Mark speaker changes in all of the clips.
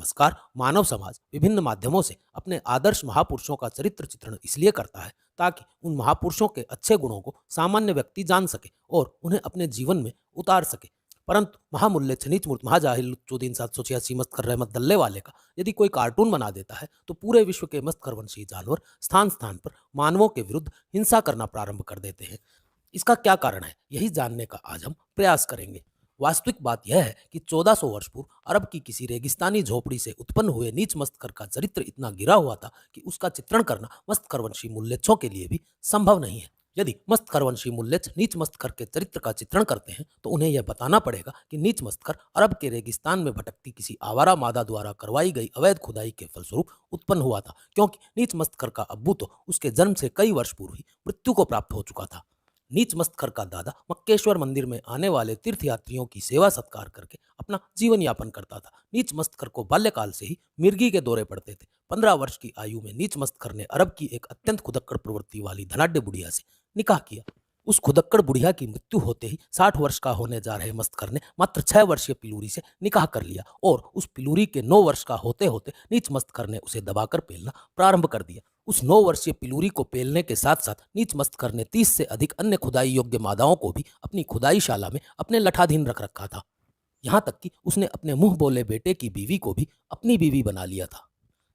Speaker 1: नमस्कार। मानव समाज विभिन्न माध्यमों से अपने आदर्श महापुरुषों का चरित्र चित्रण इसलिए करता है ताकि उन महापुरुषों के अच्छे गुणों को सामान्य व्यक्ति जान सके और उन्हें अपने जीवन में उतार सके। परंतु महामूल्य छनीच मूर्त महाजाहिलुद्दीन 786 मस्तकर रहमत दल्ले वाले का यदि कोई कार्टून बना देता है तो पूरे विश्व के मस्तकरवंशी जानवर स्थान स्थान पर मानवों के विरुद्ध हिंसा करना प्रारंभ कर देते हैं। इसका क्या कारण है, यही जानने का आज हम प्रयास करेंगे। वास्तविक बात यह है कि 1400 वर्ष पूर्व अरब की किसी रेगिस्तानी झोपड़ी से उत्पन्न हुए नीच मस्तकर का चरित्र इतना गिरा हुआ था कि उसका चित्रण करना मस्तकरवंशी मूल्यच्छों के लिए भी संभव नहीं है। यदि मस्तकरवंशी मूल्यच्छ नीच मस्तकर के चरित्र का चित्रण करते हैं तो उन्हें यह बताना पड़ेगा कि नीच मस्तकर अरब के रेगिस्तान में भटकती किसी आवारा मादा द्वारा करवाई गई अवैध खुदाई के फलस्वरूप उत्पन्न हुआ था, क्योंकि नीच मस्तकर का अब्बू तो उसके जन्म से कई वर्ष पूर्व ही मृत्यु को प्राप्त हो चुका था। नीच मस्तकर का दादा मक्केश्वर मंदिर में आने वाले तीर्थयात्रियों की सेवा सत्कार करके अपना जीवन यापन करता था। नीच मस्तकर को बाल्यकाल से ही मिर्गी के दौरे पड़ते थे। 15 वर्ष की आयु में नीच मस्तकर ने अरब की एक अत्यंत खुदक्कड़ प्रवृत्ति वाली धनाढ्य बुढ़िया से निकाह किया। उस खुदक्कड़ बुढ़िया की मृत्यु होते ही 60 वर्ष का होने जा रहे मस्तकर ने मात्र 6 वर्षीय पिलूरी से निकाह कर लिया और उस पिलूरी के 9 वर्ष का होते होते नीच मस्तकर ने उसे दबाकर पेलना प्रारंभ कर दिया। उस 9 वर्षीय पिलूरी को पेलने के साथ साथ नीच मस्तकर ने 30 से अधिक अन्य खुदाई योग्य मादाओं को भी अपनी खुदाईशाला में अपने लठाधीन रख रखा था। यहाँ तक कि उसने अपने मुंह बोले बेटे की बीवी को भी अपनी बीवी बना लिया था।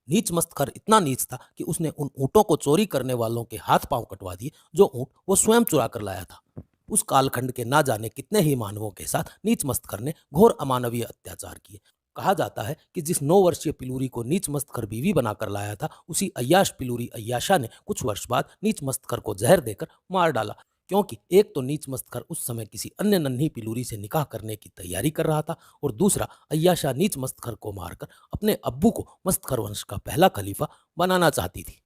Speaker 1: नीच मस्तकर इतना नीच था कि उसने उन ऊँटों को चोरी करने वालों के हाथ पांव कटवा दिए जो ऊँट वो स्वयं चुरा कर लाया था। उस कालखंड के ना जाने कितने ही मानवों के साथ नीच मस्तकर ने घोर अमानवीय अत्याचार किए। कहा जाता है कि जिस 9 वर्षीय पिलूरी को नीच मस्तकर बीवी बनाकर लाया था, उसी अय्याश पिलूरी अय्याशा ने कुछ वर्ष बाद नीच मस्तकर को जहर देकर मार डाला, क्योंकि एक तो नीच मस्तकर उस समय किसी अन्य नन्ही पिलूरी से निकाह करने की तैयारी कर रहा था और दूसरा अय्याशा नीच मस्तकर को मारकर अपने अब्बू को मस्तकर वंश का पहला खलीफा बनाना चाहती थी।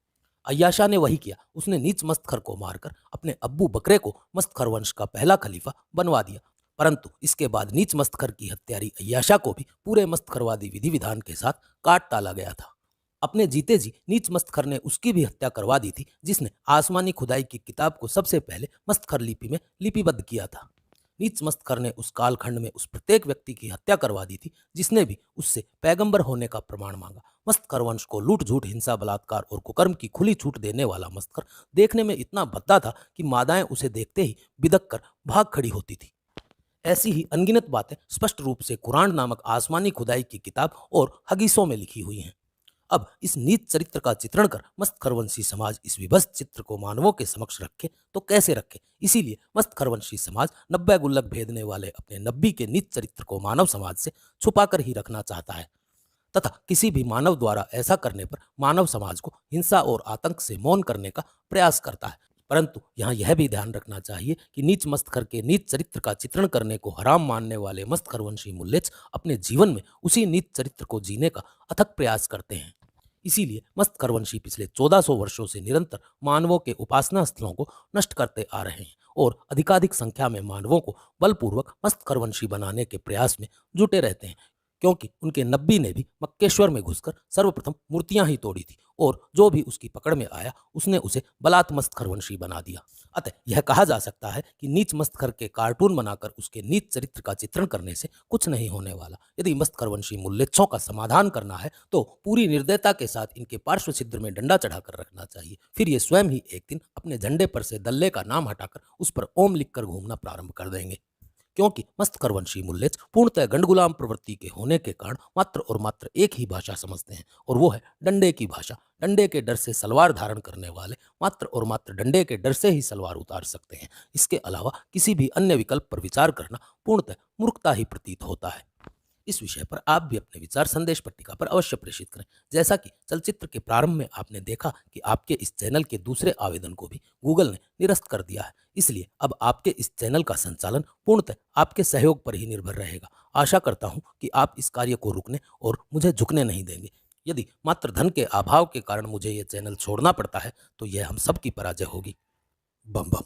Speaker 1: अय्याशा ने वही किया। उसने नीच मस्तकर को मारकर अपने अब्बू बकरे को मस्तकर वंश का पहला खलीफा बनवा दिया। परंतु इसके बाद नीच मस्तकर की हत्यारी अय्याशा को भी पूरे मस्तकरवादी विधि विधान के साथ काट डाला गया था। अपने जीते जी नीच मस्तकर ने उसकी भी हत्या करवा दी थी जिसने आसमानी खुदाई की किताब को सबसे पहले मस्तकर लिपि में लिपिबद्ध किया था। नीच मस्तकर ने उस कालखंड में उस प्रत्येक व्यक्ति की हत्या करवा दी थी जिसने भी उससे पैगंबर होने का प्रमाण मांगा। मस्तकर वंश को लूट झूठ हिंसा बलात्कार और कुकर्म की खुली छूट देने वाला मस्तकर देखने में इतना भद्दा था कि मादाएं उसे देखते ही बिदक कर भाग खड़ी होती थी। ऐसी ही अनगिनत बातें स्पष्ट रूप से कुरान नामक आसमानी खुदाई की किताब और हदीसों में लिखी हुई हैं। अब इस नीच चरित्र का चित्रण कर मस्तकरवंशी समाज इस विभत्स चित्र को मानवों के समक्ष रखे तो कैसे रखे। इसीलिए मस्तकरवंशी समाज 90 गुल्लक भेदने वाले अपने नब्बी के नीच चरित्र को मानव समाज से छुपाकर ही रखना चाहता है तथा किसी भी मानव द्वारा ऐसा करने पर मानव समाज को हिंसा और आतंक से मौन करने का प्रयास करता है। परंतु यहाँ यह भी ध्यान रखना चाहिए कि नीच मस्तकर के नीच चरित्र का चित्रण करने को हराम मानने वाले मस्तकरवंशी मूल्यच्छ अपने जीवन में उसी नीच चरित्र को जीने का अथक प्रयास करते हैं। इसीलिए मस्तकरवंशी पिछले 1400 वर्षों से निरंतर मानवों के उपासना स्थलों को नष्ट करते आ रहे हैं और अधिकाधिक संख्या में मानवों को बलपूर्वक मस्तकरवंशी बनाने के प्रयास में जुटे रहते हैं, क्योंकि उनके नब्बी ने भी मक्केश्वर में घुसकर सर्वप्रथम मूर्तियां ही तोड़ी थी और जो भी उसकी पकड़ में आया उसने उसे बलात् मस्तकरवंशी बना दिया। अतः यह कहा जा सकता है कि नीच मस्तकर के कार्टून बनाकर उसके नीच चरित्र का चित्रण करने से कुछ नहीं होने वाला। यदि मस्तकरवंशी मूल्यच्छों का समाधान करना है तो पूरी निर्दयता के साथ इनके पार्श्व छिद्र में डंडा चढ़ाकर रखना चाहिए। फिर ये स्वयं ही एक दिन अपने झंडे पर से दल्ले का नाम हटाकर उस पर ओम लिखकर घूमना प्रारंभ कर देंगे, क्योंकि मस्तकरवंशी मूल्यच्छ पूर्णतः गंडगुलाम प्रवृत्ति के होने के कारण मात्र और मात्र एक ही भाषा समझते हैं और वो है डंडे की भाषा। डंडे के डर से सलवार धारण करने वाले मात्र और मात्र डंडे के डर से ही सलवार उतार सकते हैं। इसके अलावा किसी भी अन्य विकल्प पर विचार करना पूर्णतः मूर्खता ही प्रतीत होता है। इस विषय पर आप भी अपने विचार संदेश पट्टिका पर अवश्य प्रेषित करें। जैसा कि चलचित्र के प्रारंभ में आपने देखा कि आपके इस चैनल के दूसरे आवेदन को भी गूगल ने निरस्त कर दिया है, इसलिए अब आपके इस चैनल का संचालन पूर्णतः आपके सहयोग पर ही निर्भर रहेगा। आशा करता हूं कि आप इस कार्य को रुकने और मुझे झुकने नहीं देंगे। यदि मात्र धन के अभाव के कारण मुझे ये चैनल छोड़ना पड़ता है तो यह हम सब की पराजय होगी। बम बम।